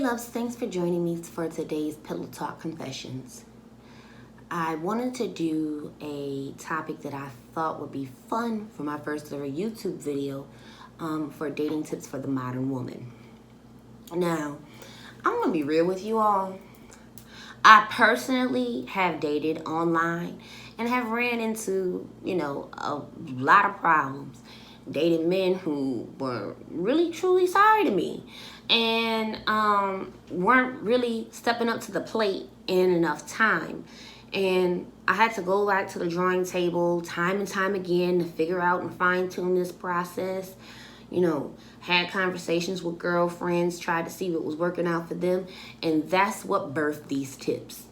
loves, thanks for joining me for today's Pillow Talk Confessions. I wanted to do a topic that I thought would be fun for my first ever YouTube video for dating tips for the modern woman. Now, I'm going to be real with you all. I personally have dated online and have ran into, a lot of problems. Dated men who were really truly sorry to me and weren't really stepping up to the plate in enough time. And I had to go back to the drawing table time and time again to figure out and fine tune this process. Had conversations with girlfriends, tried to see what was working out for them. And that's what birthed these tips.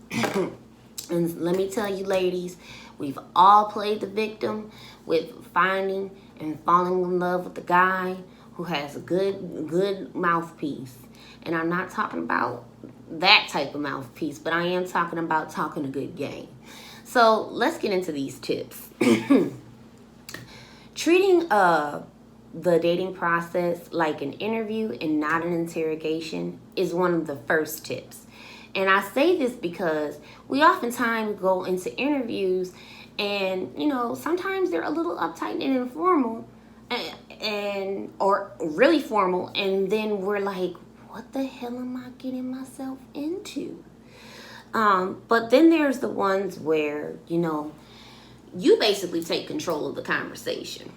And let me tell you, ladies, we've all played the victim with finding and falling in love with the guy who has a good mouthpiece. And I'm not talking about that type of mouthpiece, but I am talking about talking a good game. So let's get into these tips. Treating the dating process like an interview and not an interrogation is one of the first tips. And I say this because we oftentimes go into interviews and, sometimes they're a little uptight and informal or really formal. And then we're like, what the hell am I getting myself into? But then there's the ones where, you basically take control of the conversation.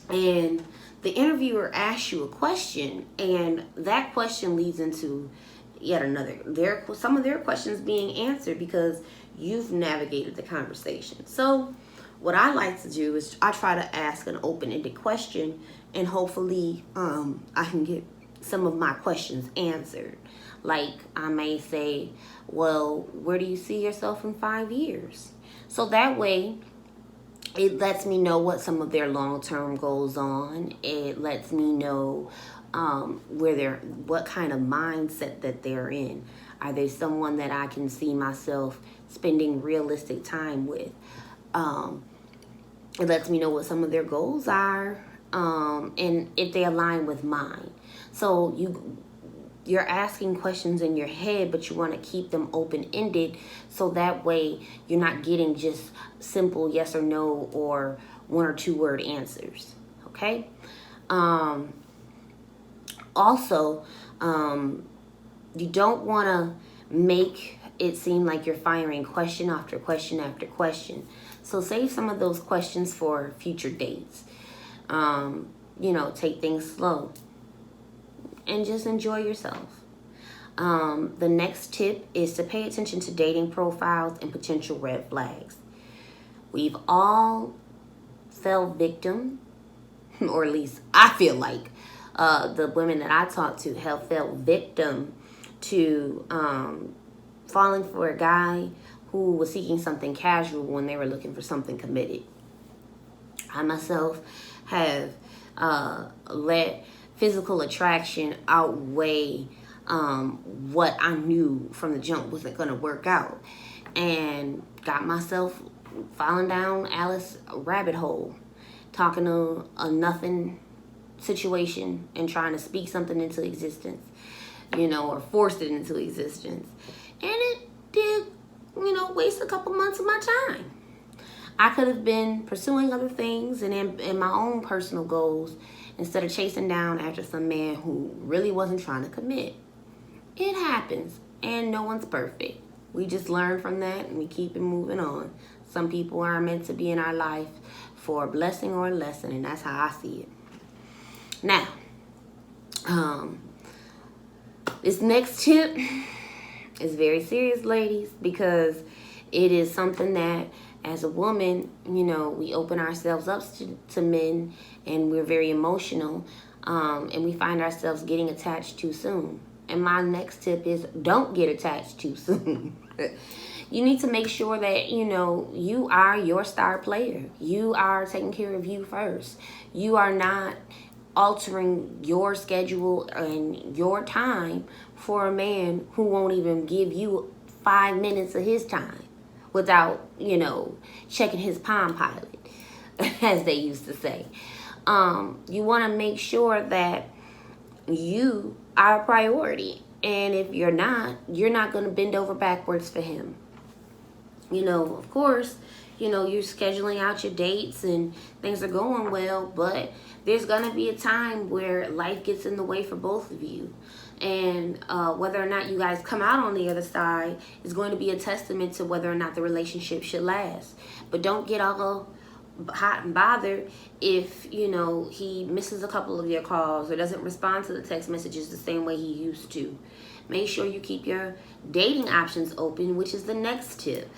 And the interviewer asks you a question, and that question leads into yet another. Some of their questions being answered because you've navigated the conversation. So what I like to do is I try to ask an open-ended question, and hopefully I can get some of my questions answered. Like I may say, well, where do you see yourself in 5 years? So that way it lets me know what some of their long-term goals on. It lets me know what kind of mindset that they're in. Are they someone that I can see myself spending realistic time with? It lets me know what some of their goals are, and if they align with mine. So you're asking questions in your head, but you want to keep them open-ended so that way you're not getting just simple yes or no or 1 or 2 word answers. Okay? Also, you don't want to make it seem like you're firing question after question after question. So save some of those questions for future dates. Take things slow and just enjoy yourself. The next tip is to pay attention to dating profiles and potential red flags. We've all fell victim, or at least I feel like the women that I talk to have fell victim to falling for a guy who was seeking something casual when they were looking for something committed. I myself have let physical attraction outweigh what I knew from the jump wasn't going to work out, and got myself falling down Alice rabbit hole, talking to a nothing situation and trying to speak something into existence, or force it into existence. And it did, waste a couple months of my time. I could have been pursuing other things and in my own personal goals instead of chasing down after some man who really wasn't trying to commit. It happens, and no one's perfect. We just learn from that and we keep it moving on. Some people are meant to be in our life for a blessing or a lesson, and that's how I see it. Now, this next tip is very serious, ladies, because it is something that as a woman, we open ourselves up to men, and we're very emotional, and we find ourselves getting attached too soon. And my next tip is don't get attached too soon. You need to make sure that, you are your star player. You are taking care of you first. You are not altering your schedule and your time for a man who won't even give you 5 minutes of his time without, checking his Palm Pilot, as they used to say. You want to make sure that you are a priority. And if you're not going to bend over backwards for him. You know, of course, you know, you're scheduling out your dates and things are going well, but there's going to be a time where life gets in the way for both of you. And whether or not you guys come out on the other side is going to be a testament to whether or not the relationship should last. But don't get all hot and bothered if, you know, he misses a couple of your calls or doesn't respond to the text messages the same way he used to. Make sure you keep your dating options open, which is the next tip.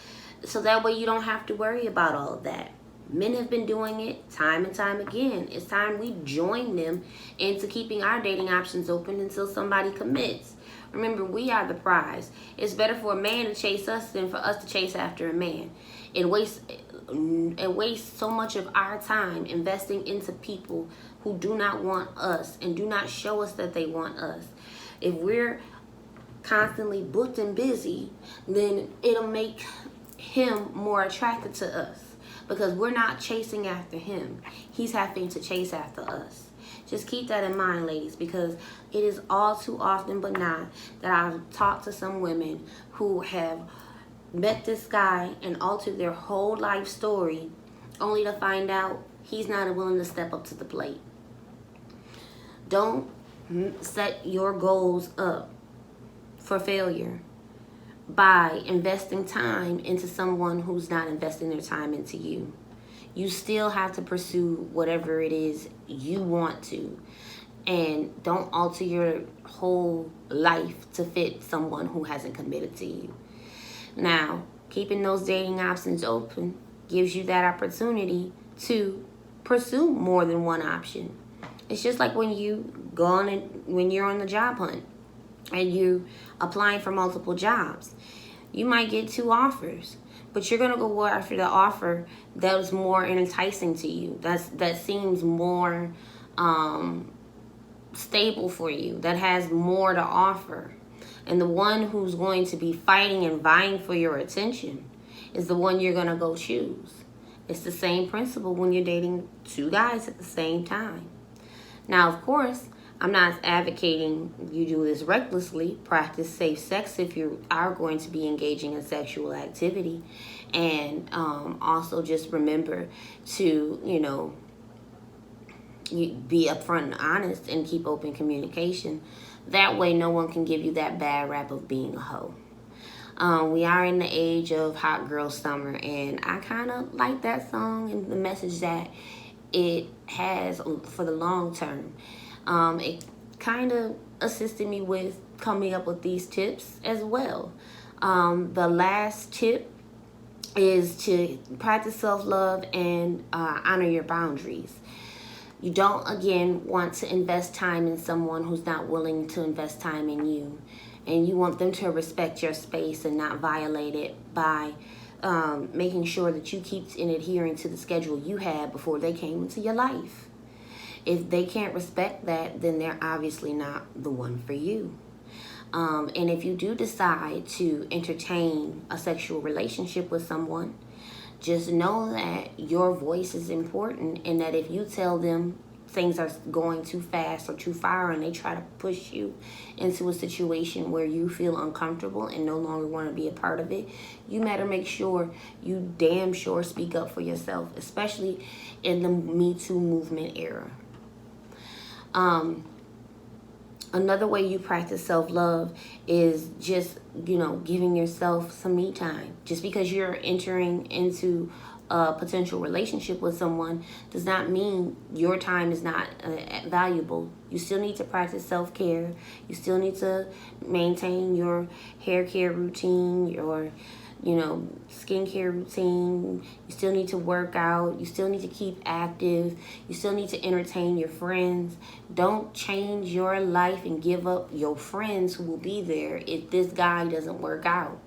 So that way you don't have to worry about all of that. Men have been doing it time and time again. It's time we join them into keeping our dating options open until somebody commits. Remember, we are the prize. It's better for a man to chase us than for us to chase after a man. It wastes so much of our time investing into people who do not want us and do not show us that they want us. If we're constantly booked and busy, then it'll make him more attracted to us because we're not chasing after him. He's having to chase after us. Just keep that in mind, ladies, because it is all too often but not that I've talked to some women who have met this guy and altered their whole life story only to find out he's not willing to step up to the plate. Don't set your goals up for failure by investing time into someone who's not investing their time into you. You still have to pursue whatever it is you want to. And don't alter your whole life to fit someone who hasn't committed to you. Now, keeping those dating options open gives you that opportunity to pursue more than one option. It's just like when you go on when you're on the job hunt and you applying for multiple jobs. You might get 2 offers, but you're gonna go after the offer that is more enticing to you. That seems more stable for you. That has more to offer. And the one who's going to be fighting and vying for your attention is the one you're gonna go choose. It's the same principle when you're dating 2 guys at the same time. Now, of course, I'm not advocating you do this recklessly. Practice safe sex if you are going to be engaging in sexual activity. And also just remember to, you know, be upfront and honest and keep open communication. That way no one can give you that bad rap of being a hoe. We are in the age of hot girl summer, and I kind of like that song and the message that it has for the long term. It kind of assisted me with coming up with these tips as well. The last tip is to practice self-love and honor your boundaries. You don't, again, want to invest time in someone who's not willing to invest time in you. And you want them to respect your space and not violate it by making sure that you keep in adhering to the schedule you had before they came into your life. If they can't respect that, then they're obviously not the one for you. And if you do decide to entertain a sexual relationship with someone, just know that your voice is important, and that if you tell them things are going too fast or too far and they try to push you into a situation where you feel uncomfortable and no longer want to be a part of it, you better make sure you damn sure speak up for yourself, especially in the Me Too movement era. Another way you practice self-love is just, you know, giving yourself some me time. Just because you're entering into a potential relationship with someone does not mean your time is not valuable. You still need to practice self-care. You still need to maintain your hair care routine, your, you know, skincare routine. You still need to work out. You still need to keep active. You still need to entertain your friends. Don't change your life and give up your friends who will be there if this guy doesn't work out.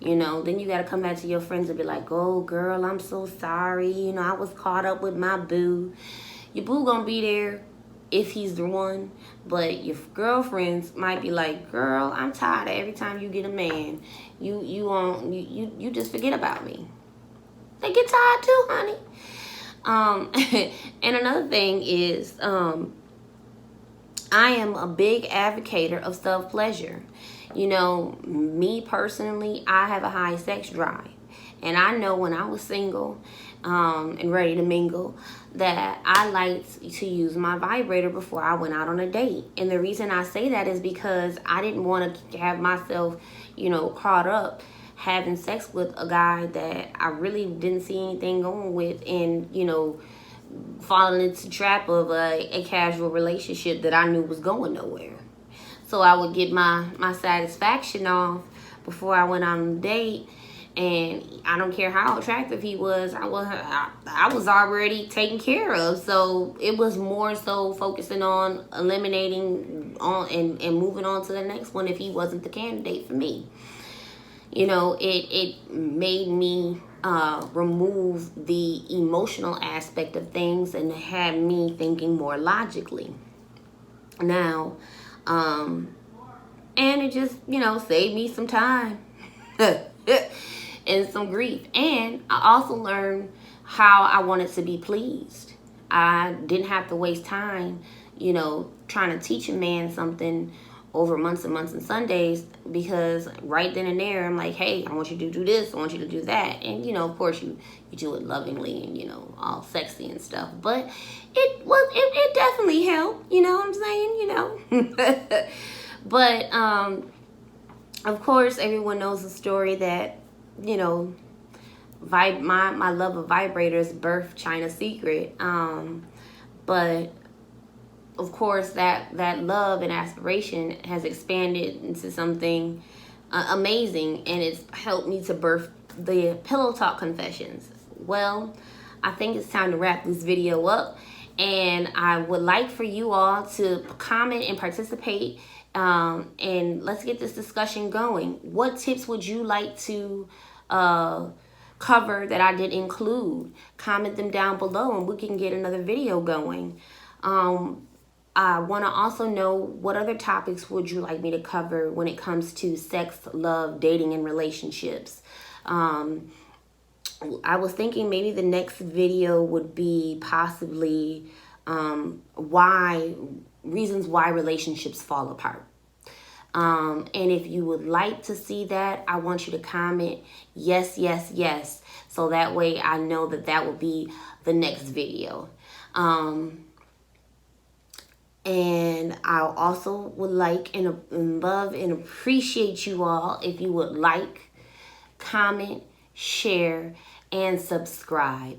You know, then you got to come back to your friends and be like, oh, girl, I'm so sorry. You know, I was caught up with my boo. Your boo gonna be there if he's the one, but your girlfriends might be like, girl, I'm tired of every time you get a man, you just forget about me. They get tired too, honey. And another thing is I am a big advocate of self-pleasure. You know, me personally, I have a high sex drive. And I know when I was single and ready to mingle that I liked to use my vibrator before I went out on a date. And the reason I say that is because I didn't want to have myself, you know, caught up having sex with a guy that I really didn't see anything going with, and, you know, falling into the trap of a casual relationship that I knew was going nowhere. So I would get my satisfaction off before I went on a date. And I don't care how attractive he was, I was already taken care of. So it was more so focusing on eliminating on and moving on to the next one if he wasn't the candidate for me. You know, it made me remove the emotional aspect of things and had me thinking more logically. Now, and it just, you know, saved me some time and some grief. And I also learned how I wanted to be pleased. I didn't have to waste time, you know, trying to teach a man something over months and months and Sundays, because right then and there I'm like, hey, I want you to do this, I want you to do that. And, you know, of course you do it lovingly and, you know, all sexy and stuff. But it definitely helped, you know what I'm saying, you know. But of course everyone knows the story that, you know, my love of vibrators birthed China's Secret. But of course that love and aspiration has expanded into something amazing, and it's helped me to birth the Pillow Talk Confessions. Well, I think it's time to wrap this video up, and I would like for you all to comment and participate, and let's get this discussion going. What tips would you like to cover that I did include? Comment them down below and we can get another video going. I want to also know, what other topics would you like me to cover when it comes to sex, love, dating, and relationships? I was thinking maybe the next video would be possibly reasons why relationships fall apart. And if you would like to see that, I want you to comment yes, yes, yes. So that way I know that that will be the next video. And I also would like and love and appreciate you all if you would like, comment, share, and subscribe.